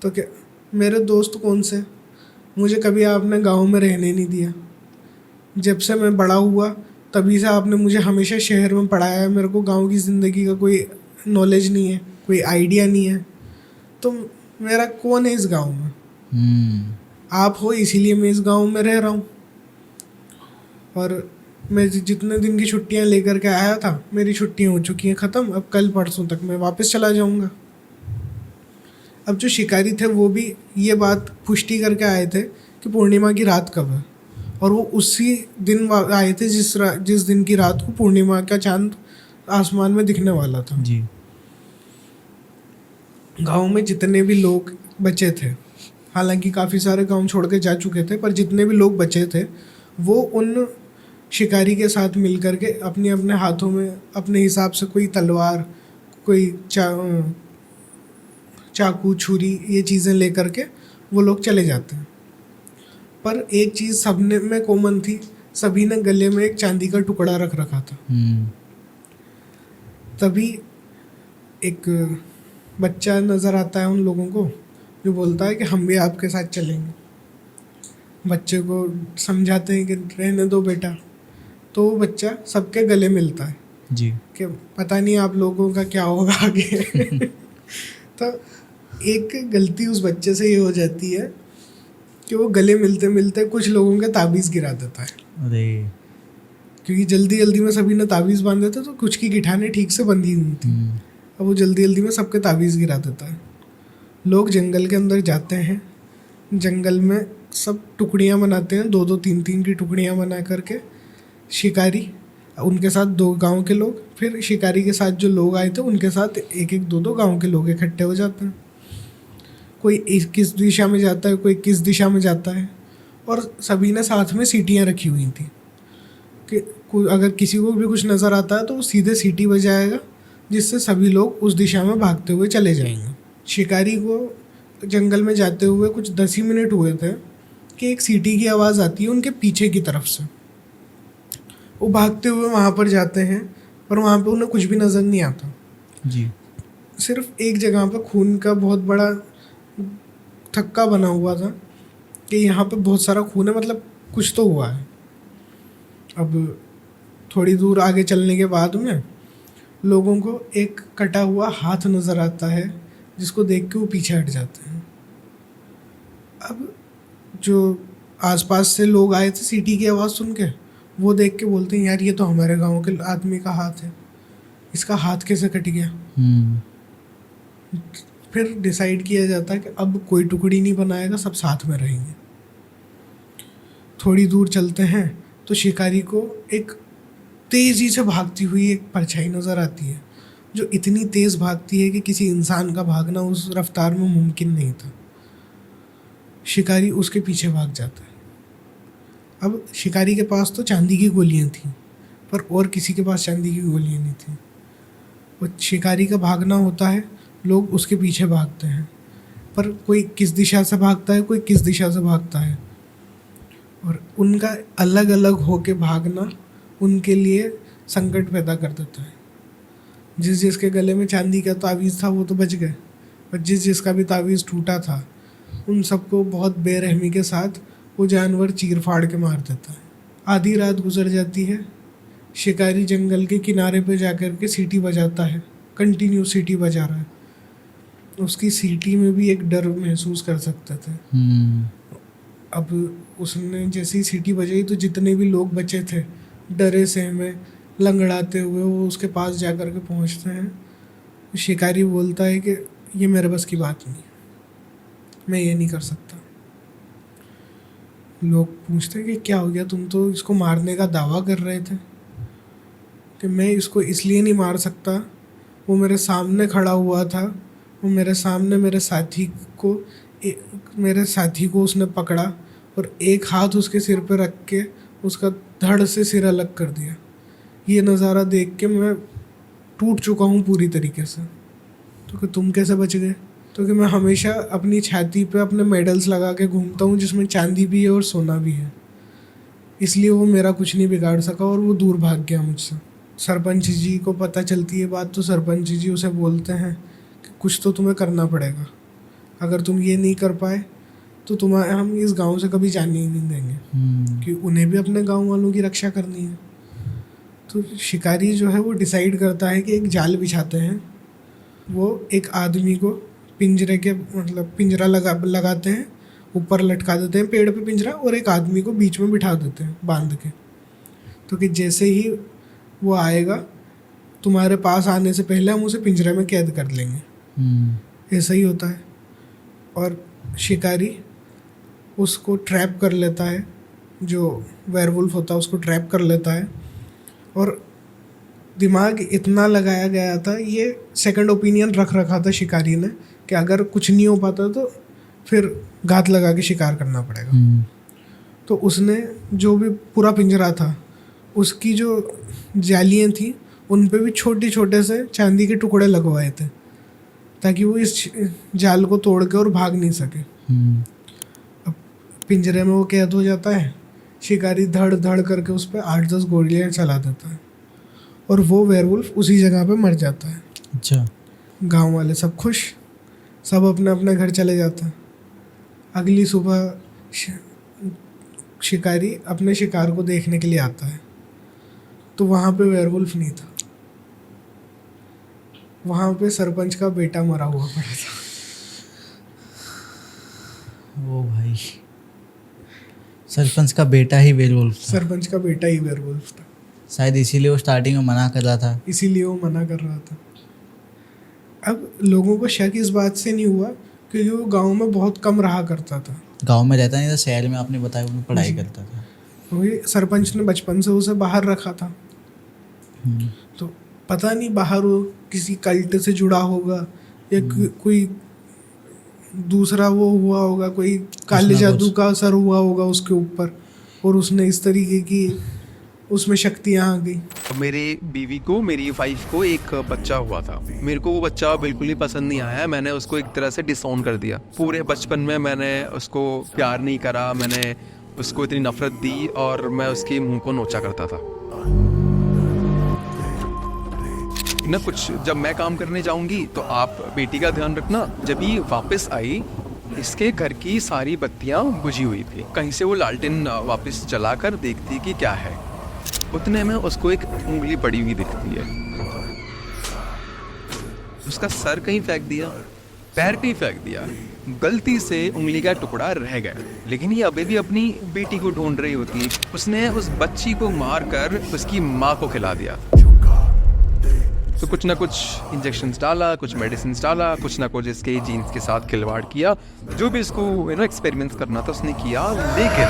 तो क्या, मेरे दोस्त कौन से, मुझे कभी आपने गांव में रहने नहीं दिया। जब से मैं बड़ा हुआ तभी से आपने मुझे हमेशा शहर में पढ़ाया है, मेरे को गांव की ज़िंदगी का कोई नॉलेज नहीं है, कोई आइडिया नहीं है। तो मेरा कौन है इस गांव में? आप हो, इसीलिए मैं इस गांव में रह रहा हूँ। और मैं जितने दिन की छुट्टियां लेकर के आया था, मेरी छुट्टियां हो चुकी हैं ख़त्म। अब कल परसों तक मैं वापस चला जाऊंगा। अब जो शिकारी थे वो भी ये बात पुष्टि करके आए थे कि पूर्णिमा की रात कब है, और वो उसी दिन आए थे जिस दिन की रात को पूर्णिमा का चांद आसमान में दिखने वाला था। जी। गांव में जितने भी लोग बचे थे, हालांकि काफ़ी सारे गांव छोड़ के जा चुके थे, पर जितने भी लोग बचे थे वो उन शिकारी के साथ मिल कर के अपने अपने हाथों में अपने हिसाब से कोई तलवार, कोई चाकू, छुरी, ये चीज़ें लेकर के वो लोग चले जाते हैं। पर एक चीज़ सबने में कॉमन थी, सभी ने गले में एक चांदी का टुकड़ा रख रखा था। तभी एक बच्चा नज़र आता है उन लोगों को, जो बोलता है कि हम भी आपके साथ चलेंगे। बच्चे को समझाते हैं कि रहने दो बेटा। तो वो बच्चा सबके गले मिलता है जी। कि पता नहीं आप लोगों का क्या होगा आगे। तो एक गलती उस बच्चे से ये हो जाती है कि वो गले मिलते मिलते कुछ लोगों के ताबीज़ गिरा देता है। अरे, क्योंकि जल्दी जल्दी में सभी ने ताबीज़ बांधे थे, तो कुछ की गिठाने ठीक से बंधी नहीं थी। अब वो जल्दी जल्दी में सबके ताबीज़ गिरा देता है। लोग जंगल के अंदर जाते हैं, जंगल में सब टुकड़ियाँ बनाते हैं, 2-2 3-3 की टुकड़ियाँ बना करके। शिकारी, उनके साथ 2 गांव के लोग, फिर शिकारी के साथ जो लोग आए थे उनके साथ 1-1 2-2 गांव के लोग इकट्ठे हो जाते हैं। कोई किस दिशा में जाता है, कोई किस दिशा में जाता है, और सभी ने साथ में सीटियाँ रखी हुई थी कि अगर किसी को भी कुछ नज़र आता है तो वो सीधे सीटी बजाएगा, जिससे सभी लोग उस दिशा में भागते हुए चले जाएंगे। शिकारी को जंगल में जाते हुए कुछ 10 ही मिनट हुए थे कि एक सीटी की आवाज़ आती है उनके पीछे की तरफ से। वो भागते हुए वहाँ पर जाते हैं, पर वहाँ पे उन्हें कुछ भी नज़र नहीं आता। जी। सिर्फ एक जगह पर खून का बहुत बड़ा थक्का बना हुआ था कि यहाँ पे बहुत सारा खून है, मतलब कुछ तो हुआ है। अब थोड़ी दूर आगे चलने के बाद में लोगों को एक कटा हुआ हाथ नज़र आता है, जिसको देख के वो पीछे हट जाते हैं। अब जो आसपास से लोग आए थे सीटी की आवाज़ सुन के, वो देख के बोलते हैं यार ये तो हमारे गांव के आदमी का हाथ है, इसका हाथ कैसे कट गया। फिर डिसाइड किया जाता है कि अब कोई टुकड़ी नहीं बनाएगा, सब साथ में रहेंगे। थोड़ी दूर चलते हैं तो शिकारी को एक तेज़ी से भागती हुई एक परछाई नज़र आती है, जो इतनी तेज़ भागती है कि किसी इंसान का भागना उस रफ्तार में मुमकिन नहीं था। शिकारी उसके पीछे भाग जाता है। अब शिकारी के पास तो चांदी की गोलियां थीं, पर और किसी के पास चांदी की गोलियां नहीं थीं। वो शिकारी का भागना होता है, लोग उसके पीछे भागते हैं, पर कोई किस दिशा से भागता है, कोई किस दिशा से भागता है, और उनका अलग अलग होके भागना उनके लिए संकट पैदा कर देता है। जिसके गले में चांदी का तावीज़ था वो तो बच गए, पर जिसका भी तावीज़ टूटा था उन सबको बहुत बेरहमी के साथ वो जानवर चीर फाड़ के मार देता है। आधी रात गुजर जाती है। शिकारी जंगल के किनारे पे जाकर के सीटी बजाता है, कंटिन्यू सीटी बजा रहा है। उसकी सीटी में भी एक डर महसूस कर सकते थे। अब उसने जैसे ही सीटी बजाई तो जितने भी लोग बचे थे डरे सहमे लंगड़ाते हुए वो उसके पास जाकर के पहुंचते हैं। शिकारी बोलता है कि ये मेरे बस की बात नहीं, मैं ये नहीं कर सकता। लोग पूछते हैं कि क्या हो गया, तुम तो इसको मारने का दावा कर रहे थे। कि मैं इसको इसलिए नहीं मार सकता, वो मेरे सामने खड़ा हुआ था, वो मेरे सामने मेरे साथी को उसने पकड़ा और एक हाथ उसके सिर पर रख के उसका धड़ से सिर अलग कर दिया। ये नज़ारा देख के मैं टूट चुका हूँ पूरी तरीके से। तो कि तुम कैसे बच गए? तो कि मैं हमेशा अपनी छाती पे अपने मेडल्स लगा के घूमता हूँ, जिसमें चांदी भी है और सोना भी है, इसलिए वो मेरा कुछ नहीं बिगाड़ सका और वो दूर भाग गया मुझसे। सरपंच जी को पता चलती है बात, तो सरपंच जी उसे बोलते हैं कि कुछ तो तुम्हें करना पड़ेगा, अगर तुम ये नहीं कर पाए तो तुम्हें हम इस गांव से कभी जाने ही नहीं देंगे, कि उन्हें भी अपने गांव वालों की रक्षा करनी है। तो शिकारी जो है वो डिसाइड करता है कि एक जाल बिछाते हैं, वो एक आदमी को पिंजरे के मतलब पिंजरा लगाते हैं, ऊपर लटका देते हैं पेड़ पे पिंजरा, और एक आदमी को बीच में बिठा देते हैं बांध के, तो कि जैसे ही वो आएगा तुम्हारे पास आने से पहले हम उसे पिंजरे में कैद कर लेंगे। ऐसा ही होता है। और शिकारी उसको ट्रैप कर लेता है, जो वेयरवुल्फ होता है उसको ट्रैप कर लेता है, और दिमाग इतना लगाया गया था, ये सेकंड ओपिनियन रख रखा था शिकारी ने कि अगर कुछ नहीं हो पाता तो फिर घात लगा के शिकार करना पड़ेगा। तो उसने जो भी पूरा पिंजरा था उसकी जो जालियाँ थी उन पे भी छोटे छोटे से चांदी के टुकड़े लगवाए थे, ताकि वो इस जाल को तोड़ के और भाग नहीं सके। अब पिंजरे में वो कैद हो जाता है, शिकारी धड़ धड़ करके उस पर 8-10 गोलियाँ चला देता है, और वो वेयरवुल्फ उसी जगह पे मर जाता है। अच्छा। गांव वाले सब खुश, सब अपने अपने घर चले जाते हैं। अगली सुबह शिकारी अपने शिकार को देखने के लिए आता है, तो वहाँ पे वेयरवुल्फ नहीं था, वहाँ पे सरपंच का बेटा मरा हुआ पड़ा था। ओ भाई, सरपंच का बेटा ही वेयरवुल्फ था। सरपंच का बेटा ही वेयरवुल्फ था, शायद इसीलिए वो स्टार्टिंग में मना कर रहा था। इसीलिए वो मना कर रहा था। अब लोगों को शक इस बात से नहीं हुआ क्योंकि वो गांव में बहुत कम रहा करता था। गांव में रहता नहीं था, शहर में आपने बताया वो पढ़ाई करता था। वही सरपंच ने बचपन से उसे बाहर रखा था, तो पता नहीं बाहर वो किसी कल्ट से जुड़ा होगा या कोई दूसरा वो हुआ होगा, कोई काले जादू का असर हुआ होगा उसके ऊपर, और उसने इस तरीके की उसमें शक्तियाँ आ गई। मेरे बीवी को, मेरी वाइफ को एक बच्चा हुआ था। मेरे को वो बच्चा बिल्कुल ही पसंद नहीं आया। मैंने उसको एक तरह से डिसऑन कर दिया। पूरे बचपन में मैंने उसको प्यार नहीं करा, मैंने उसको इतनी नफरत दी और मैं उसके मुंह को नोचा करता था ना। कुछ जब मैं काम करने जाऊंगी तो आप बेटी का ध्यान रखना। जब ये वापस आई, इसके घर की सारी बत्तियां बुझी हुई थी। कहीं से वो लालटेन वापस जलाकर देखती कि क्या है। उतने में उसको एक उंगली पड़ी हुई दिखती है। उसका सर कहीं फेंक दिया, पैर कहीं फेंक दिया, गलती से उंगली का टुकड़ा रह गया। लेकिन ये अभी भी अपनी बेटी को ढूंढ रही होती है। उसने उस बच्ची को मारकर उसकी माँ को खिला दिया। तो कुछ ना कुछ इंजेक्शंस डाला, कुछ मेडिसिन डाला, कुछ ना कुछ इसके जीन्स के साथ खिलवाड़ किया। जो भी इसको एक्सपेरिमेंट्स करना था उसने किया। लेकिन